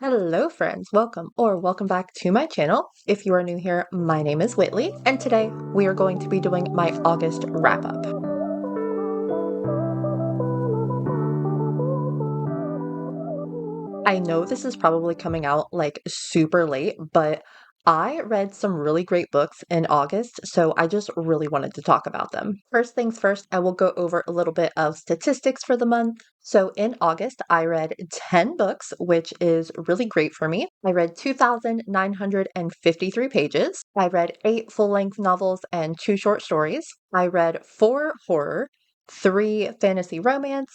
Hello friends, welcome back to my channel. If you are new here, my name is Whitley, and today we are going to be doing my August wrap up. I know this is probably coming out like super late, but I read some really great books in August, so I just really wanted to talk about them. First things first, I will go over a little bit of statistics for the month. So in August, I read 10 books, which is really great for me. I read 2,953 pages. I read 8 full-length novels and 2 short stories. I read 4 horror, 3 fantasy romance,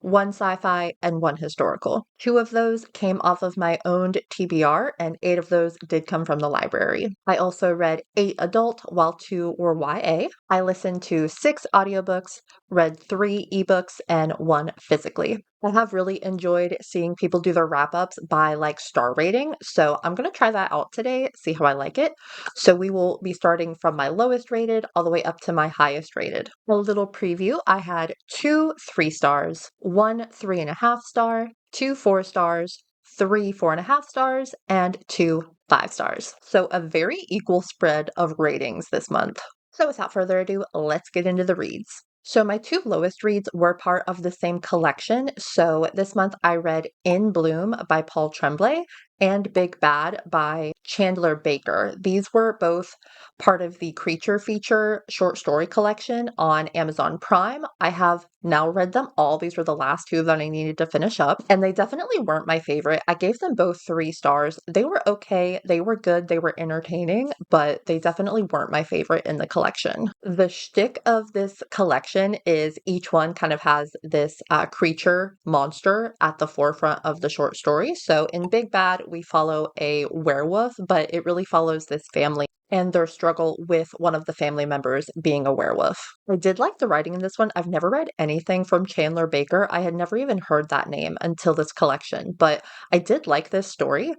1 sci-fi, and 1 historical. 2 of those came off of my owned TBR, and 8 of those did come from the library. I also read 8 adult, while 2 were YA. I listened to 6 audiobooks, read 3 ebooks, and 1 physically. I have really enjoyed seeing people do their wrap-ups by like star rating, so I'm going to try that out today, see how I like it. So we will be starting from my lowest rated all the way up to my highest rated. A little preview, I had 2 3 stars, 1 3.5 star, 2 4 stars, 3 4.5 stars, and 2 5 stars. So a very equal spread of ratings this month. So without further ado, let's get into the reads. So my 2 lowest reads were part of the same collection. So this month I read In Bloom by Paul Tremblay and Big Bad by Chandler Baker. These were both part of the Creature Feature short story collection on Amazon Prime. I have now read them all. These were the last 2 that I needed to finish up, and they definitely weren't my favorite. I gave them both 3 stars. They were okay, they were good, they were entertaining, but they definitely weren't my favorite in the collection. The shtick of this collection is each one kind of has this creature monster at the forefront of the short story. So in Big Bad, we follow a werewolf, but it really follows this family and their struggle with one of the family members being a werewolf. I did like the writing in this one. I've never read anything from Chandler Baker. I had never even heard that name until this collection, but I did like this story.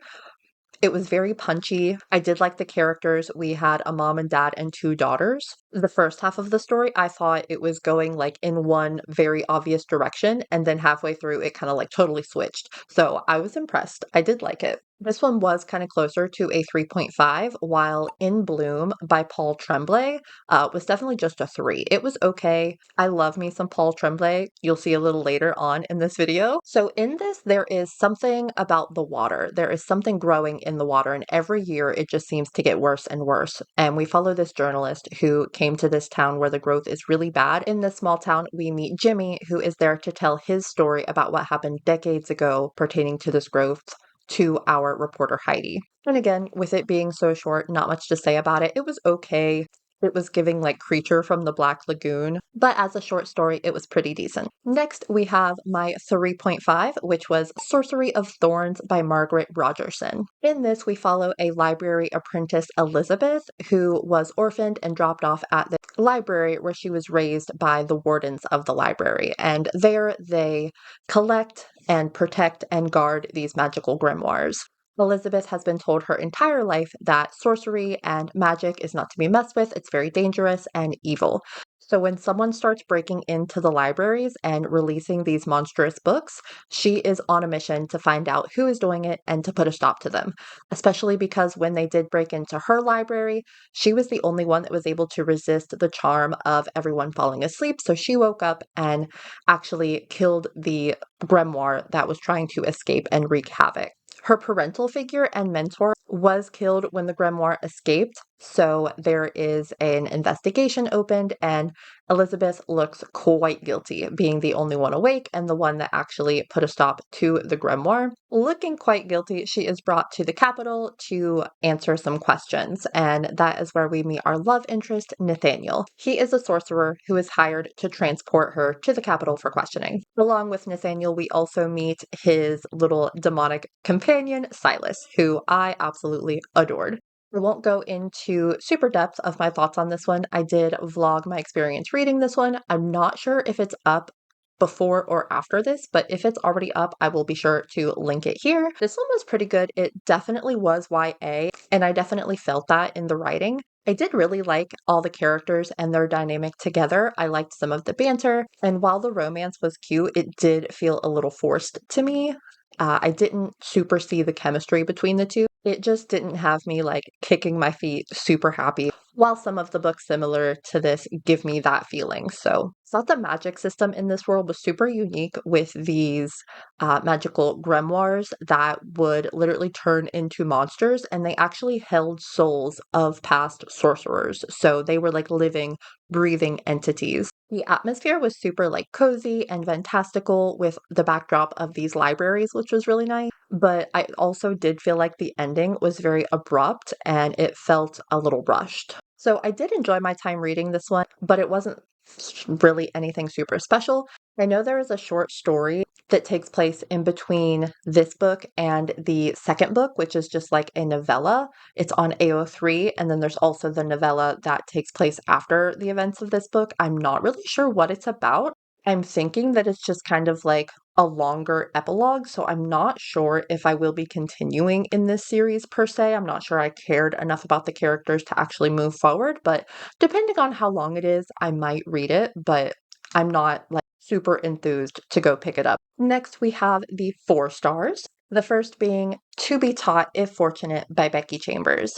It was very punchy. I did like the characters. We had a mom and dad and 2 daughters. The first half of the story, I thought it was going like in one very obvious direction, and then halfway through it kind of like totally switched. So I was impressed. I did like it. This one was kind of closer to a 3.5, while In Bloom by Paul Tremblay was definitely just a 3. It was okay. I love me some Paul Tremblay. You'll see a little later on in this video. So in this, there is something about the water. There is something growing in the water, and every year it just seems to get worse and worse. And we follow this journalist who came to this town where the growth is really bad. In this small town, we meet Jimmy, who is there to tell his story about what happened decades ago pertaining to this growth to our reporter Heidi. And again, with it being so short, not much to say about it. It was okay. It was giving like Creature from the Black Lagoon, but as a short story, it was pretty decent. Next, we have my 3.5, which was Sorcery of Thorns by Margaret Rogerson. In this, we follow a library apprentice, Elizabeth, who was orphaned and dropped off at the library where she was raised by the wardens of the library. And there they collect and protect and guard these magical grimoires. Elizabeth has been told her entire life that sorcery and magic is not to be messed with, it's very dangerous and evil. So when someone starts breaking into the libraries and releasing these monstrous books, she is on a mission to find out who is doing it and to put a stop to them. Especially because when they did break into her library, she was the only one that was able to resist the charm of everyone falling asleep. So she woke up and actually killed the grimoire that was trying to escape and wreak havoc. Her parental figure and mentor was killed when the grimoire escaped, so there is an investigation opened, and Elizabeth looks quite guilty, being the only one awake and the one that actually put a stop to the grimoire. Looking quite guilty, she is brought to the capital to answer some questions, and that is where we meet our love interest, Nathaniel. He is a sorcerer who is hired to transport her to the capital for questioning. Along with Nathaniel, we also meet his little demonic companion, Silas, who I absolutely adored. I won't go into super depth of my thoughts on this one. I did vlog my experience reading this one. I'm not sure if it's up before or after this, but if it's already up, I will be sure to link it here. This one was pretty good. It definitely was YA, and I definitely felt that in the writing. I did really like all the characters and their dynamic together. I liked some of the banter, and while the romance was cute, it did feel a little forced to me. I didn't super see the chemistry between the two. It just didn't have me like kicking my feet super happy, while some of the books similar to this give me that feeling. So I thought the magic system in this world was super unique with these magical grimoires that would literally turn into monsters, and they actually held souls of past sorcerers. So they were like living, breathing entities. The atmosphere was super like cozy and fantastical with the backdrop of these libraries, which was really nice. But I also did feel like the ending was very abrupt and it felt a little rushed. So I did enjoy my time reading this one, but it wasn't really anything super special. I know there is a short story that takes place in between this book and the second book, which is just like a novella. It's on AO3, and then there's also the novella that takes place after the events of this book. I'm not really sure what it's about. I'm thinking that it's just kind of like a longer epilogue, so I'm not sure if I will be continuing in this series per se. I'm not sure I cared enough about the characters to actually move forward, but depending on how long it is, I might read it, but I'm not like super enthused to go pick it up. Next, we have the 4 stars. The first being To Be Taught If Fortunate by Becky Chambers.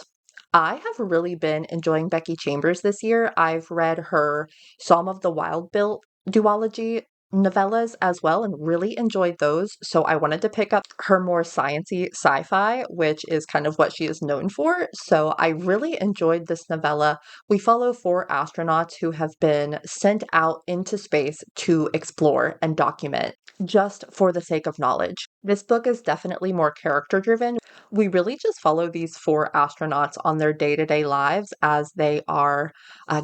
I have really been enjoying Becky Chambers this year. I've read her Psalm of the Wild Built duology novellas as well and really enjoyed those. So I wanted to pick up her more sciency sci-fi, which is kind of what she is known for. So I really enjoyed this novella. We follow 4 astronauts who have been sent out into space to explore and document just for the sake of knowledge. This book is definitely more character driven. We really just follow these 4 astronauts on their day to day lives as they are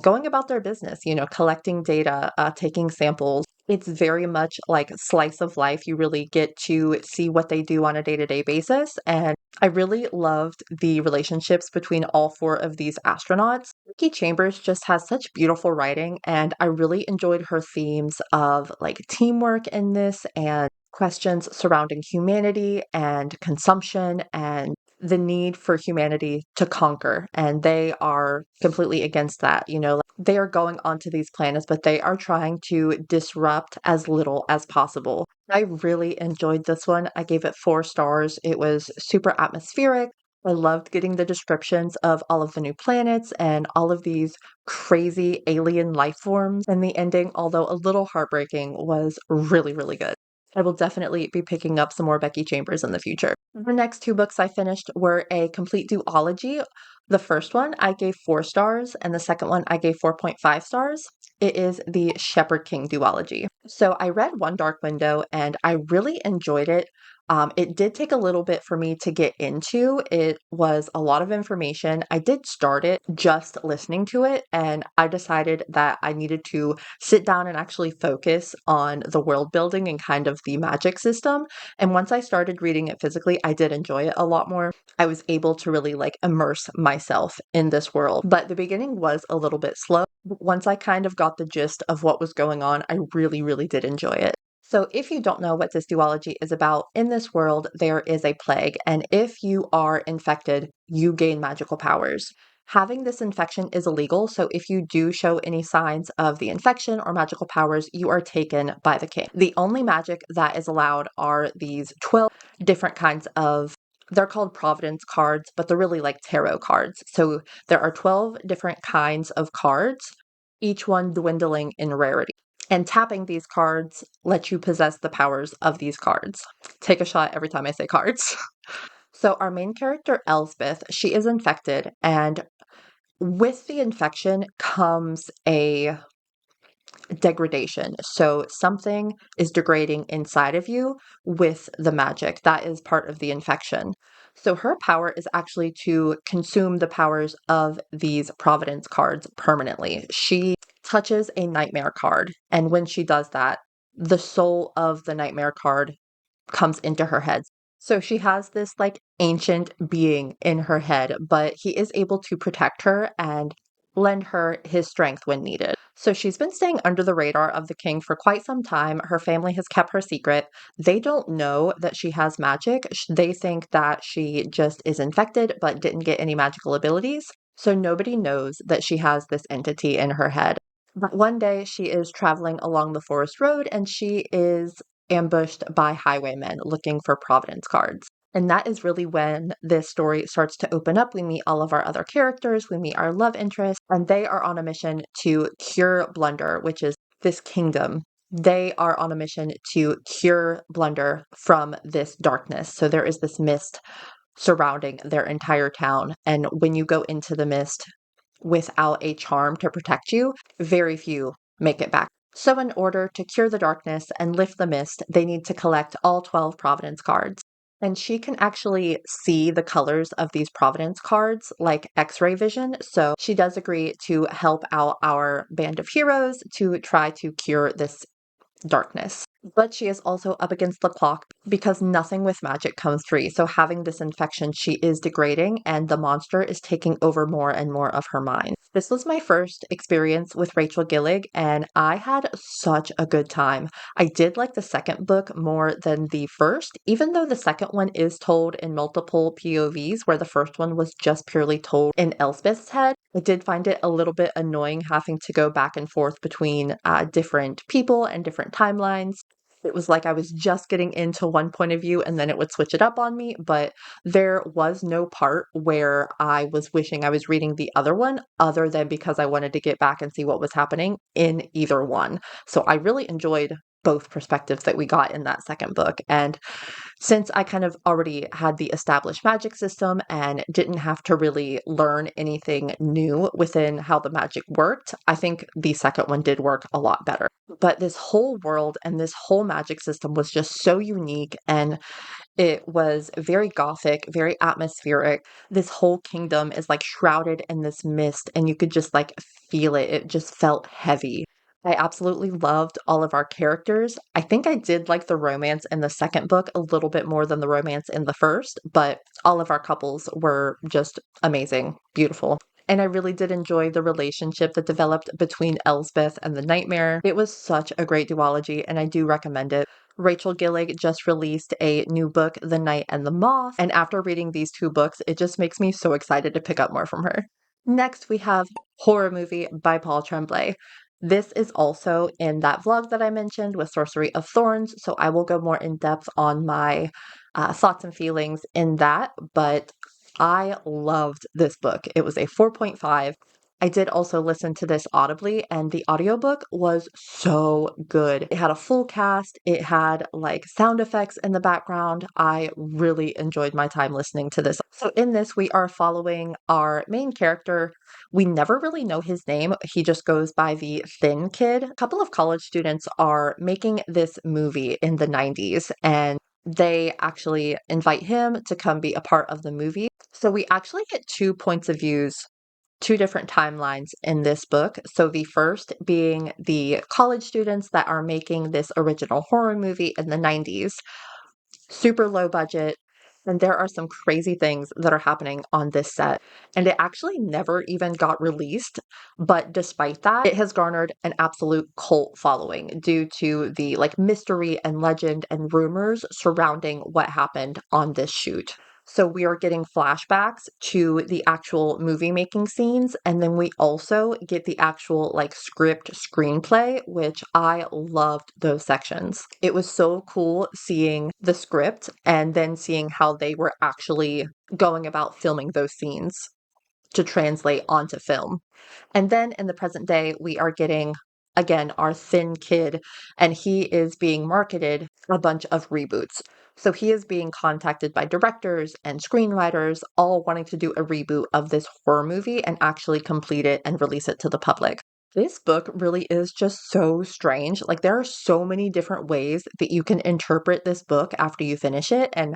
going about their business, collecting data, taking samples. It's very much like slice of life. You really get to see what they do on a day to day basis. And I really loved the relationships between all 4 of these astronauts. Becky Chambers just has such beautiful writing, and I really enjoyed her themes of like teamwork in this and questions surrounding humanity and consumption and the need for humanity to conquer. And they are completely against that. Like they are going onto these planets, but they are trying to disrupt as little as possible. I really enjoyed this one. I gave it 4 stars. It was super atmospheric. I loved getting the descriptions of all of the new planets and all of these crazy alien life forms. And the ending, although a little heartbreaking, was really, really good. I will definitely be picking up some more Becky Chambers in the future. The next 2 books I finished were a complete duology. The first one I gave 4 stars, and the second one I gave 4.5 stars. It is the Shepherd King duology. So I read One Dark Window and I really enjoyed it. It did take a little bit for me to get into. It was a lot of information. I did start it just listening to it, and I decided that I needed to sit down and actually focus on the world building and kind of the magic system. And once I started reading it physically, I did enjoy it a lot more. I was able to really like immerse myself in this world. But the beginning was a little bit slow. Once I kind of got the gist of what was going on, I really, really did enjoy it. So, if you don't know what this duology is about, in this world, there is a plague, and if you are infected, you gain magical powers. Having this infection is illegal, so if you do show any signs of the infection or magical powers, you are taken by the king. The only magic that is allowed are these 12 different kinds of, they're called Providence cards, but they're really like tarot cards. So there are 12 different kinds of cards, each one dwindling in rarity. And tapping these cards lets you possess the powers of these cards. Take a shot every time I say cards. So our main character, Elsbeth, she is infected, and with the infection comes a degradation. So something is degrading inside of you with the magic. That is part of the infection. So her power is actually to consume the powers of these Providence cards permanently. She touches a nightmare card, and when she does that, the soul of the nightmare card comes into her head. So she has this like ancient being in her head, but he is able to protect her and lend her his strength when needed. So she's been staying under the radar of the king for quite some time. Her family has kept her secret. They don't know that she has magic. They think that she just is infected but didn't get any magical abilities. So nobody knows that she has this entity in her head. But one day she is traveling along the forest road and she is ambushed by highwaymen looking for Providence cards. And that is really when this story starts to open up. We meet all of our other characters, we meet our love interest, and they are on a mission to cure Blunder, which is this kingdom. They are on a mission to cure Blunder from this darkness. So there is this mist surrounding their entire town. And when you go into the mist without a charm to protect you, very few make it back. So, in order to cure the darkness and lift the mist, they need to collect all 12 Providence cards. And she can actually see the colors of these Providence cards like x ray vision. So, she does agree to help out our band of heroes to try to cure this darkness. But she is also up against the clock because nothing with magic comes free. So, having this infection, she is degrading, and the monster is taking over more and more of her mind. This was my first experience with Rachel Gillig, and I had such a good time. I did like the second book more than the first, even though the second one is told in multiple POVs, where the first one was just purely told in Elspeth's head. I did find it a little bit annoying having to go back and forth between different people and different timelines. It was like I was just getting into one point of view and then it would switch it up on me, but there was no part where I was wishing I was reading the other one other than because I wanted to get back and see what was happening in either one. So I really enjoyed both perspectives that we got in that second book. And since I kind of already had the established magic system and didn't have to really learn anything new within how the magic worked, I think the second one did work a lot better. But this whole world and this whole magic system was just so unique, and it was very gothic, very atmospheric. This whole kingdom is like shrouded in this mist, and you could just like feel it. It just felt heavy. I absolutely loved all of our characters. I think I did like the romance in the second book a little bit more than the romance in the first, but all of our couples were just amazing, beautiful. And I really did enjoy the relationship that developed between Elsbeth and the Nightmare. It was such a great duology, and I do recommend it. Rachel Gillig just released a new book, The Night and the Moth, and after reading these two books, it just makes me so excited to pick up more from her. Next, we have Horror Movie by Paul Tremblay. This is also in that vlog that I mentioned with Sorcery of Thorns, so I will go more in depth on my thoughts and feelings in that, but I loved this book. It was a 4.5. I did also listen to this audibly, and the audiobook was so good. It had a full cast, it had like sound effects in the background. I really enjoyed my time listening to this. So, in this, we are following our main character. We never really know his name, he just goes by the Thin Kid. A couple of college students are making this movie in the 90s, and they actually invite him to come be a part of the movie. So we actually get two points of views, two different timelines in this book. So the first being the college students that are making this original horror movie in the 90s, super low budget. And there are some crazy things that are happening on this set. And it actually never even got released. But despite that, it has garnered an absolute cult following due to the like mystery and legend and rumors surrounding what happened on this shoot. So we are getting flashbacks to the actual movie making scenes, and then we also get the actual like script screenplay, which I loved those sections. It was so cool seeing the script and then seeing how they were actually going about filming those scenes to translate onto film. And then in the present day, we are getting again our Thin Kid, and he is being marketed a bunch of reboots. So he is being contacted by directors and screenwriters, all wanting to do a reboot of this horror movie and actually complete it and release it to the public. This book really is just so strange. Like, there are so many different ways that you can interpret this book after you finish it, and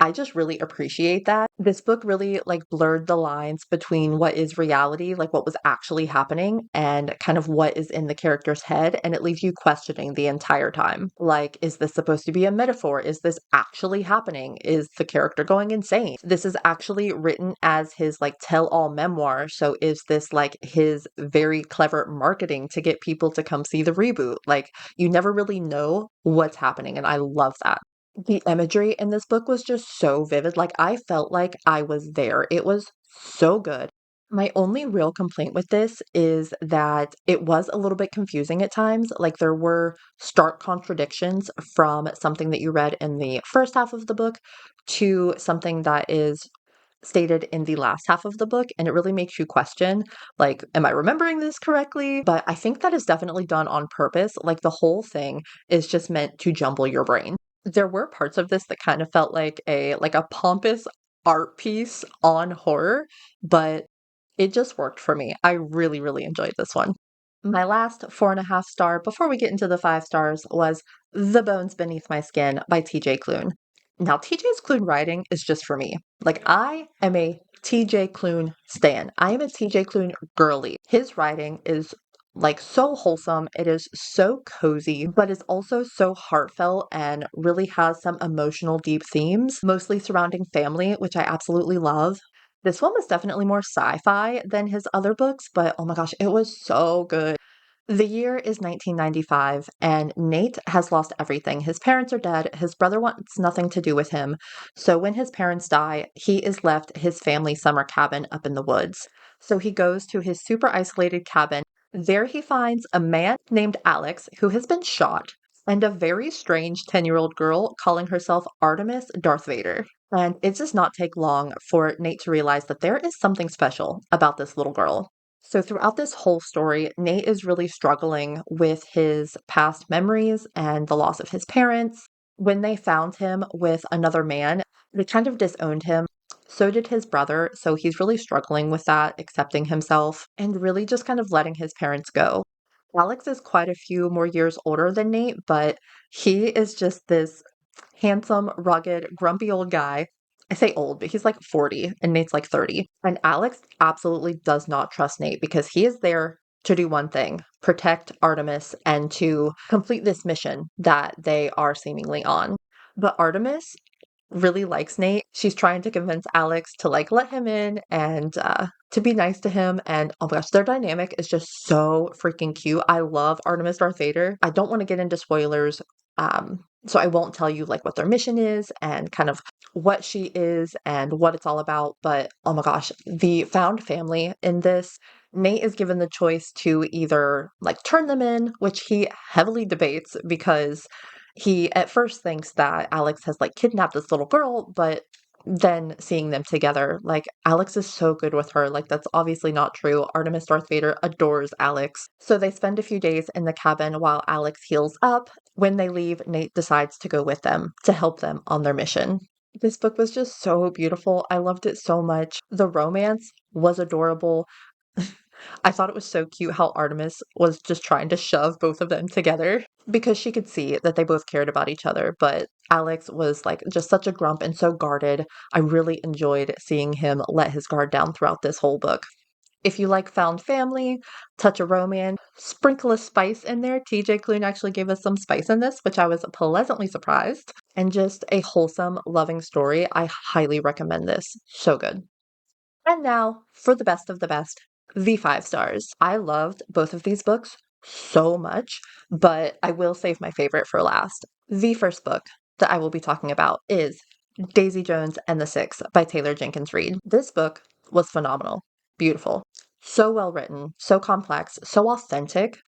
I just really appreciate that. This book really like blurred the lines between what is reality, like what was actually happening, and kind of what is in the character's head, and it leaves you questioning the entire time. Like, is this supposed to be a metaphor? Is this actually happening? Is the character going insane? This is actually written as his like tell-all memoir, so is this like his very clever marketing to get people to come see the reboot? Like, you never really know what's happening, and I love that. The imagery in this book was just so vivid. Like, I felt like I was there. It was so good. My only real complaint with this is that it was a little bit confusing at times. Like, there were stark contradictions from something that you read in the first half of the book to something that is stated in the last half of the book, and it really makes you question, like, am I remembering this correctly? But I think that is definitely done on purpose. Like, the whole thing is just meant to jumble your brain. There were parts of this that kind of felt like a pompous art piece on horror, but it just worked for me. I really, really enjoyed this one. My last 4.5 star before we get into the 5 stars was The Bones Beneath My Skin by TJ Klune. Now, TJ's Klune writing is just for me. Like, I am a TJ Klune stan. I am a TJ Klune girly. His writing is like so wholesome. It is so cozy, but is also so heartfelt and really has some emotional, deep themes, mostly surrounding family, which I absolutely love. This one was definitely more sci-fi than his other books, but oh my gosh, it was so good. The year is 1995, and Nate has lost everything. His parents are dead. His brother wants nothing to do with him. So when his parents die, he is left his family summer cabin up in the woods. So he goes to his super isolated cabin. There he finds a man named Alex who has been shot, and a very strange 10-year-old girl calling herself Artemis Darth Vader. And it does not take long for Nate to realize that there is something special about this little girl. So, throughout this whole story, Nate is really struggling with his past memories and the loss of his parents. When they found him with another man, they kind of disowned him. So did his brother. So he's really struggling with that, accepting himself, and really just kind of letting his parents go. Alex is quite a few more years older than Nate, but he is just this handsome, rugged, grumpy old guy. I say old, but he's like 40 and Nate's like 30. And Alex absolutely does not trust Nate because he is there to do one thing, protect Artemis and to complete this mission that they are seemingly on. But Artemis really likes Nate. She's trying to convince Alex to like let him in and to be nice to him. And oh my gosh, their dynamic is just so freaking cute. I love Artemis Darth Vader. I don't want to get into spoilers. So I won't tell you like what their mission is and kind of what she is and what it's all about. But oh my gosh, the found family in this, Nate is given the choice to either like turn them in, which he heavily debates because he at first thinks that Alex has like kidnapped this little girl, but then seeing them together, like Alex is so good with her. Like that's obviously not true. Artemis Darth Vader adores Alex. So they spend a few days in the cabin while Alex heals up. When they leave, Nate decides to go with them to help them on their mission. This book was just so beautiful. I loved it so much. The romance was adorable. I thought it was so cute how Artemis was just trying to shove both of them together because she could see that they both cared about each other. But Alex was like just such a grump and so guarded. I really enjoyed seeing him let his guard down throughout this whole book. If you like found family, touch of romance, sprinkle a spice in there. TJ Klune actually gave us some spice in this, which I was pleasantly surprised. And just a wholesome, loving story. I highly recommend this. So good. And now for the best of the best, the 5 stars. I loved both of these books so much, but I will save my favorite for last. The first book that I will be talking about is Daisy Jones and the Six by Taylor Jenkins Reid. This book was phenomenal, beautiful, so well written, so complex, so authentic.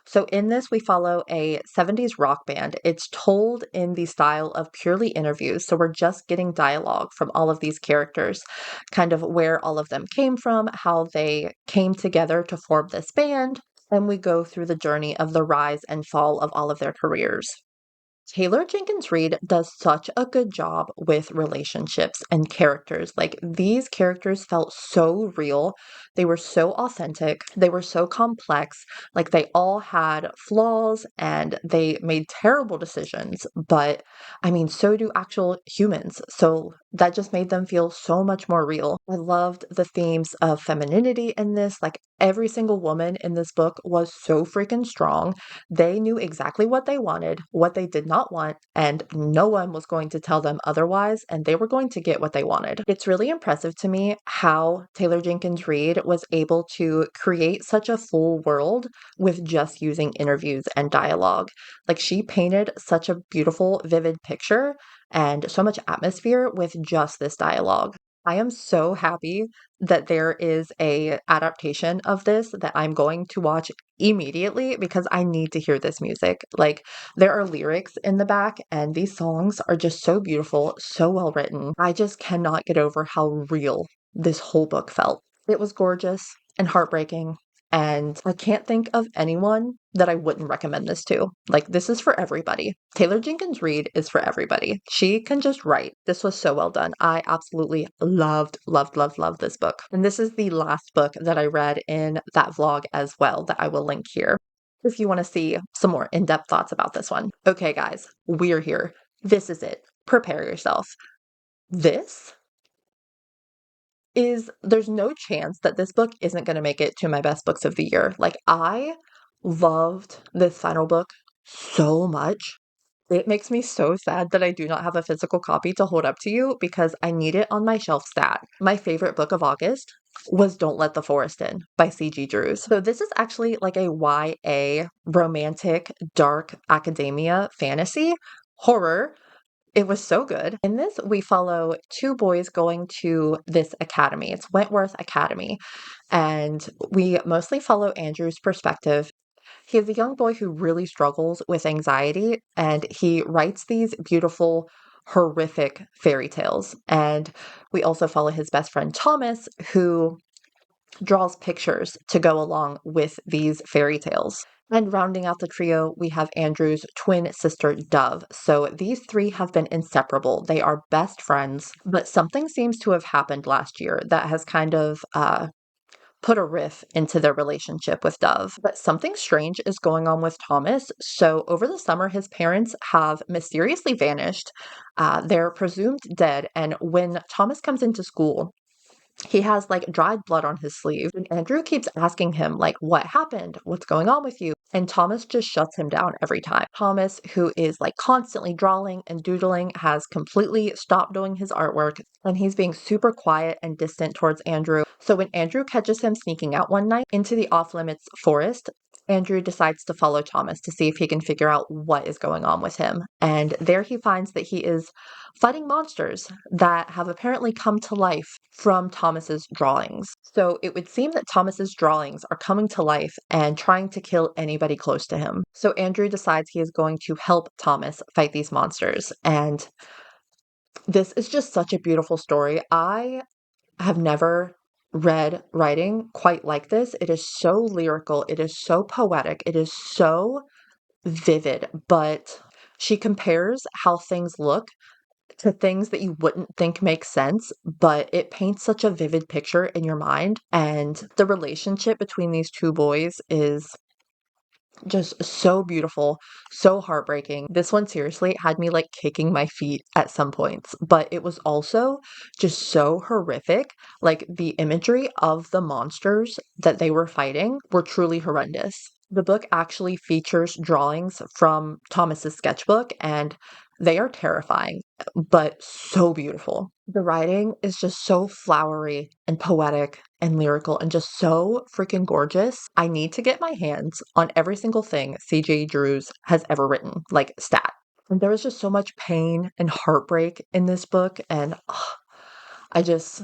So in this, we follow a 70s rock band. It's told in the style of purely interviews. So we're just getting dialogue from all of these characters, kind of where all of them came from, how they came together to form this band. And we go through the journey of the rise and fall of all of their careers. Taylor Jenkins Reid does such a good job with relationships and characters. Like, these characters felt so real. They were so authentic. They were so complex. Like, they all had flaws and they made terrible decisions. But I mean, so do actual humans. So that just made them feel so much more real. I loved the themes of femininity in this. Like, every single woman in this book was so freaking strong. They knew exactly what they wanted, what they did not want, and no one was going to tell them otherwise, and they were going to get what they wanted. It's really impressive to me how Taylor Jenkins Reid was able to create such a full world with just using interviews and dialogue. Like, she painted such a beautiful, vivid picture and so much atmosphere with just this dialogue. I am so happy that there is a adaptation of this that I'm going to watch immediately because I need to hear this music. Like there are lyrics in the back and these songs are just so beautiful, so well written. I just cannot get over how real this whole book felt. It was gorgeous and heartbreaking. And I can't think of anyone that I wouldn't recommend this to. Like, this is for everybody. Taylor Jenkins Reid is for everybody. She can just write. This was so well done. I absolutely loved this book. And this is the last book that I read in that vlog as well that I will link here if you want to see some more in-depth thoughts about this one. Okay, guys, we're here. This is it. Prepare yourself. This there's no chance that this book isn't going to make it to my best books of the year. Like, I loved this final book so much. It makes me so sad that I do not have a physical copy to hold up to you because I need it on my shelf stat. My favorite book of August was Don't Let the Forest In by C.G. Drews. So this is actually like a YA romantic dark academia fantasy horror. It was so good. In this, we follow two boys going to this academy. It's Wentworth Academy. And we mostly follow Andrew's perspective. He is a young boy who really struggles with anxiety, and he writes these beautiful, horrific fairy tales. And we also follow his best friend Thomas, who draws pictures to go along with these fairy tales. And rounding out the trio, we have Andrew's twin sister, Dove. So these three have been inseparable. They are best friends, but something seems to have happened last year that has kind of put a riff into their relationship with Dove. But something strange is going on with Thomas. So over the summer, his parents have mysteriously vanished. They're presumed dead. And when Thomas comes into school, he has like dried blood on his sleeve. And Andrew keeps asking him, like, what happened? What's going on with you? And Thomas just shuts him down every time. Thomas, who is like constantly drawing and doodling, has completely stopped doing his artwork and he's being super quiet and distant towards Andrew. So when Andrew catches him sneaking out one night into the off limits forest, Andrew decides to follow Thomas to see if he can figure out what is going on with him. And there he finds that he is fighting monsters that have apparently come to life from Thomas's drawings. So it would seem that Thomas's drawings are coming to life and trying to kill anybody close to him. So Andrew decides he is going to help Thomas fight these monsters. And this is just such a beautiful story. I have never read writing quite like this. It is so lyrical, it is so poetic, it is so vivid, but she compares how things look to things that you wouldn't think make sense, but it paints such a vivid picture in your mind. And the relationship between these two boys is just so beautiful, so heartbreaking. This one seriously had me like kicking my feet at some points, but it was also just so horrific. Like the imagery of the monsters that they were fighting were truly horrendous. The book actually features drawings from Thomas's sketchbook, and they are terrifying, but so beautiful. The writing is just so flowery and poetic and lyrical and just so freaking gorgeous. I need to get my hands on every single thing C.J. Drews has ever written, like stat. And there was just so much pain and heartbreak in this book, and I just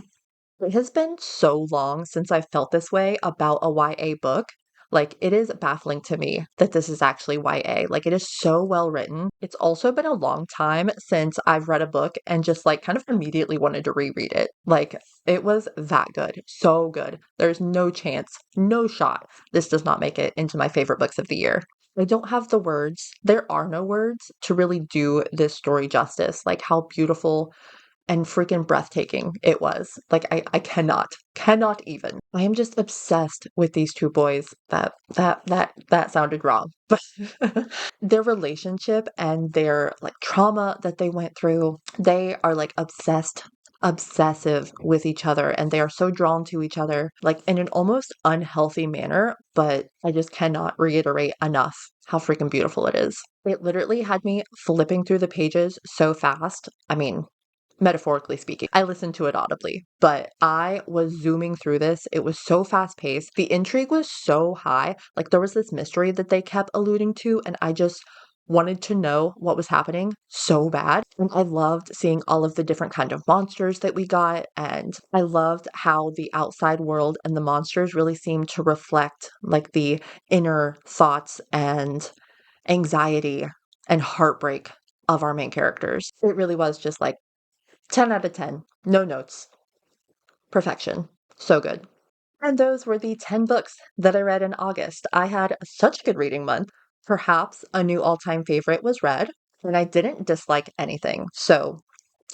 it has been so long since I've felt this way about a YA book. Like, it is baffling to me that this is actually YA. Like, it is so well written. It's also been a long time since I've read a book and just, like, kind of immediately wanted to reread it. Like, it was that good. So good. There's no chance, no shot this does not make it into my favorite books of the year. I don't have the words. There are no words to really do this story justice. Like, how beautiful and freaking breathtaking it was. Like I cannot even. I am just obsessed with these two boys. That sounded wrong. But their relationship and their like trauma that they went through, they are like obsessive with each other and they are so drawn to each other like in an almost unhealthy manner, but I just cannot reiterate enough how freaking beautiful it is. It literally had me flipping through the pages so fast. I mean, metaphorically speaking. I listened to it audibly, but I was zooming through this. It was so fast paced. The intrigue was so high. Like there was this mystery that they kept alluding to, and I just wanted to know what was happening so bad. And I loved seeing all of the different kind of monsters that we got. And I loved how the outside world and the monsters really seemed to reflect like the inner thoughts and anxiety and heartbreak of our main characters. It really was just like 10 out of 10. No notes. Perfection. So good. And those were the 10 books that I read in August. I had such a good reading month. Perhaps a new all time favorite was Red, and I didn't dislike anything. So,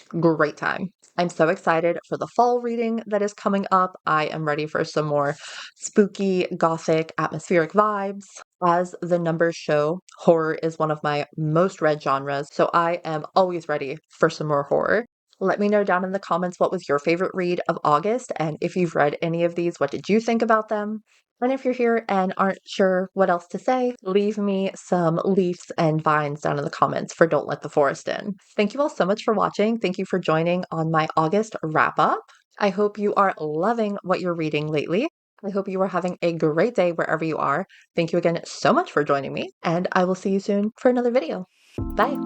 great time. I'm so excited for the fall reading that is coming up. I am ready for some more spooky, gothic, atmospheric vibes. As the numbers show, horror is one of my most read genres, so I am always ready for some more horror. Let me know down in the comments what was your favorite read of August, and if you've read any of these, what did you think about them? And if you're here and aren't sure what else to say, leave me some leaves and vines down in the comments for Don't Let the Forest In. Thank you all so much for watching. Thank you for joining on my August wrap up. I hope you are loving what you're reading lately. I hope you are having a great day wherever you are. Thank you again so much for joining me, and I will see you soon for another video. Bye.